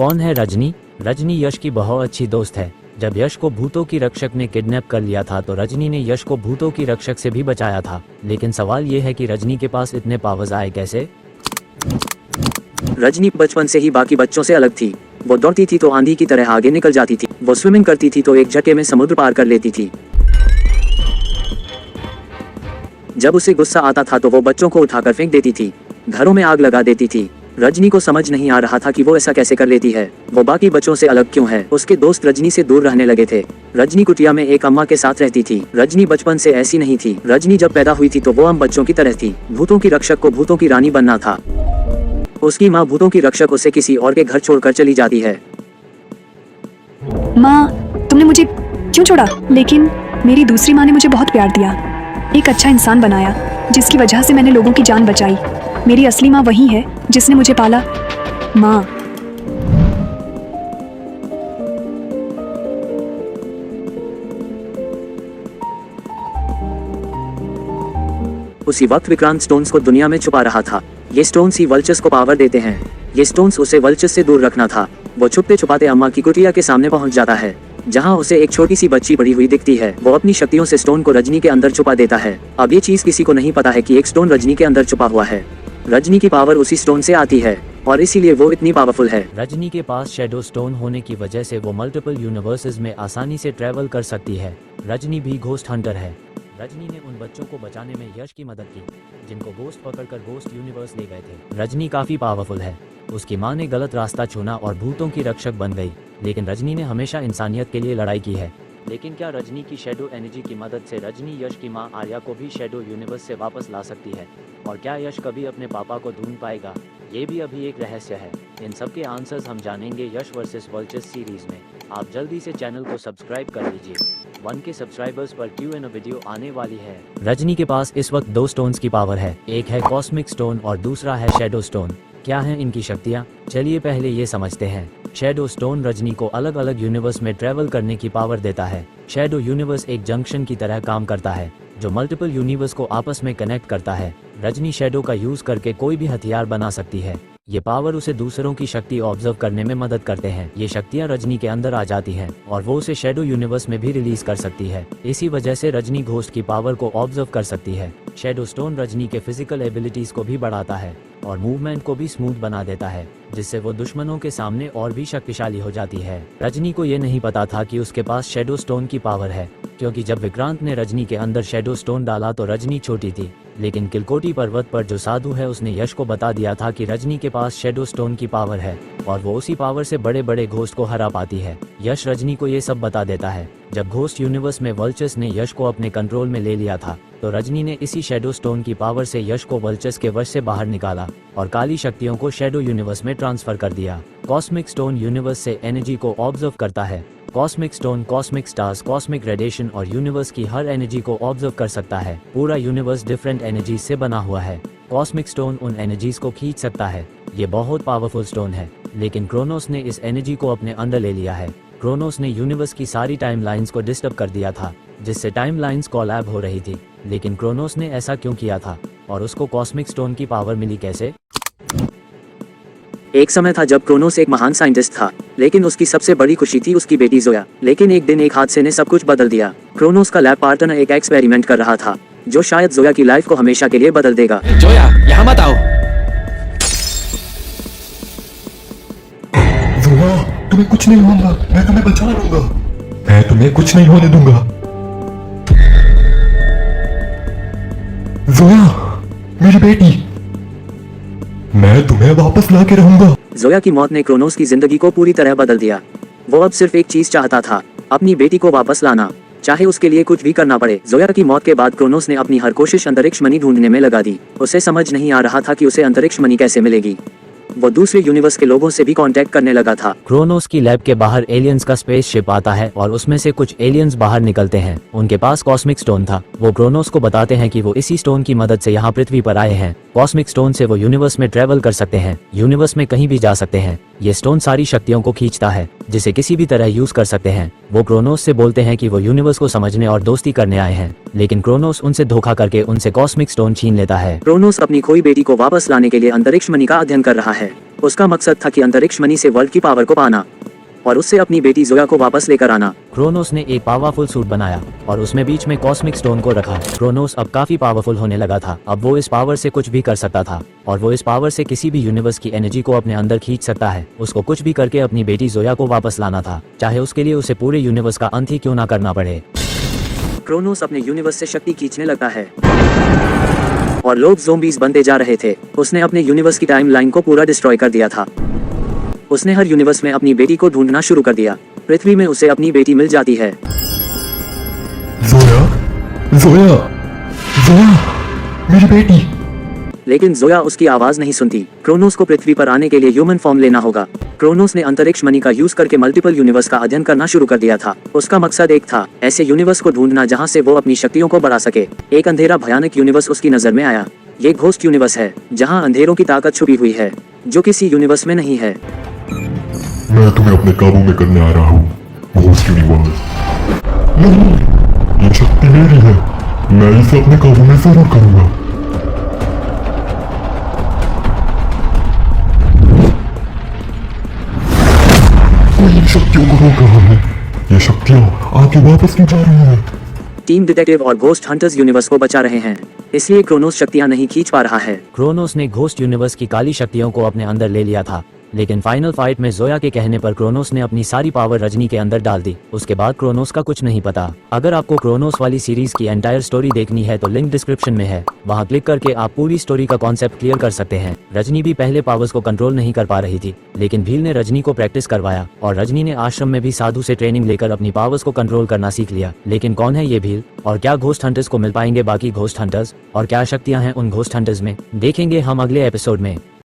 कौन है रजनी? रजनी यश की बहुत अच्छी दोस्त है। जब यश को भूतों की रक्षक ने किडनैप कर लिया था तो रजनी ने यश को भूतों की रक्षक से भी बचाया था। लेकिन सवाल ये है कि रजनी के पास इतने पावर्स आए कैसे? रजनी बचपन से ही बाकी बच्चों से अलग थी। वो दौड़ती थी तो आंधी की तरह आगे निकल जाती थी। वो स्विमिंग करती थी तो एक झटके में समुद्र पार कर लेती थी। जब उसे गुस्सा आता था तो वो बच्चों को उठाकर फेंक देती थी, घरों में आग लगा देती थी। रजनी को समझ नहीं आ रहा था कि वो ऐसा कैसे कर लेती है। वो बाकी बच्चों से अलग क्यों है? उसके दोस्त रजनी से दूर रहने लगे थे। रजनी कुटिया में एक अम्मा के साथ रहती थी। रजनी बचपन से ऐसी नहीं थी। रजनी जब पैदा हुई थी तो वो हम बच्चों की तरह थी। भूतों की रक्षक को भूतों की रानी बनना था। उसकी माँ भूतों की रक्षक उसे किसी और के घर छोड़कर चली जाती है। माँ, तुमने मुझे क्यों छोड़ा? लेकिन मेरी दूसरी माँ ने मुझे बहुत प्यार दिया, एक अच्छा इंसान बनाया, जिसकी वजह से मैंने लोगों की जान बचाई। मेरी असली माँ वही है जिसने मुझे पाला। माँ। उसी वक्त विक्रांत स्टोन्स को दुनिया में छुपा रहा था। ये स्टोन्स ही वल्चर्स को पावर देते हैं। ये स्टोन्स उसे वल्चर्स से दूर रखना था। वो छुपते छुपाते अम्मा की कुटिया के सामने पहुंच जाता है, जहां उसे एक छोटी सी बच्ची पड़ी हुई दिखती है। वो अपनी शक्तियों से स्टोन को रजनी के अंदर छुपा देता है। अब ये चीज किसी को नहीं पता है कि एक स्टोन रजनी के अंदर छुपा हुआ है। रजनी की पावर उसी स्टोन से आती है और इसीलिए वो इतनी पावरफुल है। रजनी के पास शैडो स्टोन होने की वजह से वो मल्टीपल यूनिवर्सेस में आसानी से ट्रैवल कर सकती है। रजनी भी घोस्ट हंटर है। रजनी ने उन बच्चों को बचाने में यश की मदद की जिनको घोस्ट पकड़कर घोस्ट यूनिवर्स ले गए थे। रजनी काफी पावरफुल है। उसकी माँ ने गलत रास्ता चुना और भूतों की रक्षक बन गई, लेकिन रजनी ने हमेशा इंसानियत के लिए लड़ाई की है। लेकिन क्या रजनी की शैडो एनर्जी की मदद से रजनी यश की माँ आर्या को भी शैडो यूनिवर्स से वापस ला सकती है? और क्या यश कभी अपने पापा को ढूंढ पाएगा? ये भी अभी एक रहस्य है। इन सब के आंसर्स हम जानेंगे यश वर्सेस वल्चर्स सीरीज में। आप जल्दी से चैनल को सब्सक्राइब कर लीजिए। 1 के सब्सक्राइबर्स पर Q&A वीडियो आने वाली है। रजनी के पास इस वक्त 2 स्टोन्स की पावर है। एक है कॉस्मिक स्टोन और दूसरा है शैडो स्टोन। क्या हैं इनकी शक्तियाँ? चलिए पहले ये समझते हैं। शैडो स्टोन रजनी को अलग अलग यूनिवर्स में ट्रैवल करने की पावर देता है। शैडो यूनिवर्स एक जंक्शन की तरह काम करता है जो मल्टीपल यूनिवर्स को आपस में कनेक्ट करता है। रजनी शैडो का यूज करके कोई भी हथियार बना सकती है। ये पावर उसे दूसरों की शक्ति ऑब्जर्व करने में मदद करते हैं। ये शक्तियाँ रजनी के अंदर आ जाती हैं और वो उसे शैडो यूनिवर्स में भी रिलीज कर सकती है। इसी वजह से रजनी घोस्ट की पावर को ऑब्जर्व कर सकती है। शैडो स्टोन रजनी के फिजिकल एबिलिटीज को भी बढ़ाता है और मूवमेंट को भी स्मूथ बना देता है, जिससे वो दुश्मनों के सामने और भी शक्तिशाली हो जाती है। रजनी को ये नहीं पता था कि उसके पास शैडो स्टोन की पावर है, क्योंकि जब विक्रांत ने रजनी के अंदर शैडो स्टोन डाला तो रजनी छोटी थी। लेकिन किलकोटी पर्वत पर जो साधु है उसने यश को बता दिया था कि रजनी के पास शैडो स्टोन की पावर है और वो उसी पावर से बड़े बड़े घोस्ट को हरा पाती है। यश रजनी को ये सब बता देता है। जब घोस्ट यूनिवर्स में वल्चर्स ने यश को अपने कंट्रोल में ले लिया था तो रजनी ने इसी शैडो स्टोन की पावर से यश को वल्चर्स के वश से बाहर निकाला और काली शक्तियों को शैडो यूनिवर्स में ट्रांसफर कर दिया। कॉस्मिक स्टोन यूनिवर्स से एनर्जी को ऑब्जर्व करता है। Cosmic stone cosmic stars, cosmic radiation और यूनिवर्स की हर एनर्जी को ऑब्जर्व कर सकता है। पूरा यूनिवर्स डिफरेंट एनर्जीज से बना हुआ है। कॉस्मिक स्टोन उन एनर्जीज को खींच सकता है। ये बहुत पावरफुल स्टोन है, लेकिन क्रोनोस ने इस एनर्जी को अपने अंदर ले लिया है। क्रोनोस ने यूनिवर्स की सारी टाइमलाइंस को डिस्टर्ब कर दिया था, जिससे टाइमलाइंस कोलैब हो रही थी। लेकिन क्रोनोस ने ऐसा क्यों किया था और उसको कॉस्मिक स्टोन की पावर मिली कैसे? एक समय था जब क्रोनोस एक महान साइंटिस्ट था, लेकिन उसकी सबसे बड़ी खुशी थी उसकी बेटी जोया। लेकिन एक दिन एक हादसे ने सब कुछ बदल दिया। क्रोनोस का लैब पार्टनर एक एक्सपेरिमेंट कर रहा था जो शायद जोया की लाइफ को हमेशा के लिए बदल देगा। जोया, यहाँ मत आओ। जोया, तुम्हें कुछ नहीं होगा, मैं तुम्हें बचा लूंगा। मैं तुम्हें कुछ नहीं होने दूंगा। जोया, मेरी बेटी, मैं तुम्हें वापस ला के रहूंगा। जोया की मौत ने क्रोनोस की जिंदगी को पूरी तरह बदल दिया। वो अब सिर्फ एक चीज चाहता था, अपनी बेटी को वापस लाना, चाहे उसके लिए कुछ भी करना पड़े। जोया की मौत के बाद क्रोनोस ने अपनी हर कोशिश अंतरिक्ष मणि ढूंढने में लगा दी। उसे समझ नहीं आ रहा था कि उसे अंतरिक्ष मणि कैसे मिलेगी। वो दूसरे यूनिवर्स के लोगों से भी कांटेक्ट करने लगा था। क्रोनोस की लैब के बाहर एलियंस का स्पेसशिप आता है और उसमें से कुछ एलियंस बाहर निकलते हैं। उनके पास कॉस्मिक स्टोन था। वो क्रोनोस को बताते हैं कि वो इसी स्टोन की मदद से यहाँ पृथ्वी पर आए हैं। कॉस्मिक स्टोन से वो यूनिवर्स में ट्रेवल कर सकते हैं, यूनिवर्स में कहीं भी जा सकते हैं। ये स्टोन सारी शक्तियों को खींचता है, जिसे किसी भी तरह यूज कर सकते हैं। वो क्रोनोस से बोलते हैं कि वो यूनिवर्स को समझने और दोस्ती करने आए हैं, लेकिन क्रोनोस उनसे धोखा करके उनसे कॉस्मिक स्टोन छीन लेता है। क्रोनोस अपनी खोई बेटी को वापस लाने के लिए अंतरिक्ष मणि का अध्ययन कर रहा है। उसका मकसद था कि अंतरिक्ष मणि से वर्ल्ड की पावर को पाना और उससे अपनी बेटी जोया को वापस लेकर आना। क्रोनोस ने एक पावरफुल सूट बनाया और उसमें बीच में कॉस्मिक स्टोन को रखा। क्रोनोस अब काफी पावरफुल होने लगा था। अब वो इस पावर से कुछ भी कर सकता था और वो इस पावर से किसी भी यूनिवर्स की एनर्जी को अपने अंदर खींच सकता है। उसको कुछ भी करके अपनी बेटी जोया को वापस लाना था, चाहे उसके लिए उसे पूरे यूनिवर्स का अंत ही क्यों ना करना पड़े। क्रोनोस अपने यूनिवर्स से शक्ति खींचने लगा है और लोग ज़ोंबीज बनते जा रहे थे। उसने अपने यूनिवर्स की टाइमलाइन को पूरा डिस्ट्रॉय कर दिया था। उसने हर यूनिवर्स में अपनी बेटी को ढूंढना शुरू कर दिया। पृथ्वी में उसे अपनी बेटी मिल जाती है। जोया, जोया, जोया, मेरी बेटी। लेकिन जोया उसकी आवाज नहीं सुनती। क्रोनोस को पृथ्वी पर आने के लिए ह्यूमन फॉर्म लेना होगा। क्रोनोस ने अंतरिक्ष मणि का यूज करके मल्टीपल यूनिवर्स का अध्ययन करना शुरू कर दिया था। उसका मकसद एक था, ऐसे यूनिवर्स को ढूंढना जहां से वो अपनी शक्तियों को बढ़ा सके। एक अंधेरा भयानक यूनिवर्स उसकी नजर में आया। ये घोस्ट यूनिवर्स है जहां अंधेरों की ताकत छुपी हुई है जो किसी यूनिवर्स में नहीं है। मैं तुम्हें अपने काबू में करने आ रहा हूँ, घोस्ट यूनिवर्स। नहीं, ये शक्ति मेरी है, मैं इसे अपने काबू में जरूर करूंगा। कोई इन शक्तियों को रोक रहा है। ये शक्तियाँ आगे वापस क्यों जा रही हैं? टीम डिटेक्टिव और घोस्ट हंटर्स यूनिवर्स को बचा रहे हैं, इसलिए क्रोनोस शक्तियां नहीं खींच पा रहा है। क्रोनोस ने घोस्ट यूनिवर्स की काली शक्तियों को अपने अंदर ले लिया था, लेकिन फाइनल फाइट में जोया के कहने पर क्रोनोस ने अपनी सारी पावर रजनी के अंदर डाल दी। उसके बाद क्रोनोस का कुछ नहीं पता। अगर आपको क्रोनोस वाली सीरीज की एंटायर स्टोरी देखनी है तो लिंक डिस्क्रिप्शन में है, वहां क्लिक करके आप पूरी स्टोरी का कॉन्सेप्ट क्लियर कर सकते हैं। रजनी भी पहले पावर्स को कंट्रोल नहीं कर पा रही थी, लेकिन भील ने रजनी को प्रैक्टिस करवाया और रजनी ने आश्रम में भी साधु से ट्रेनिंग लेकर अपनी पावर्स को कंट्रोल करना सीख लिया। लेकिन कौन है ये भील, और क्या घोस्ट हंटर्स को मिल पाएंगे बाकी घोस्ट हंटर्स, और क्या शक्तियां हैं उन घोस्ट हंटर्स में, देखेंगे हम अगले एपिसोड में।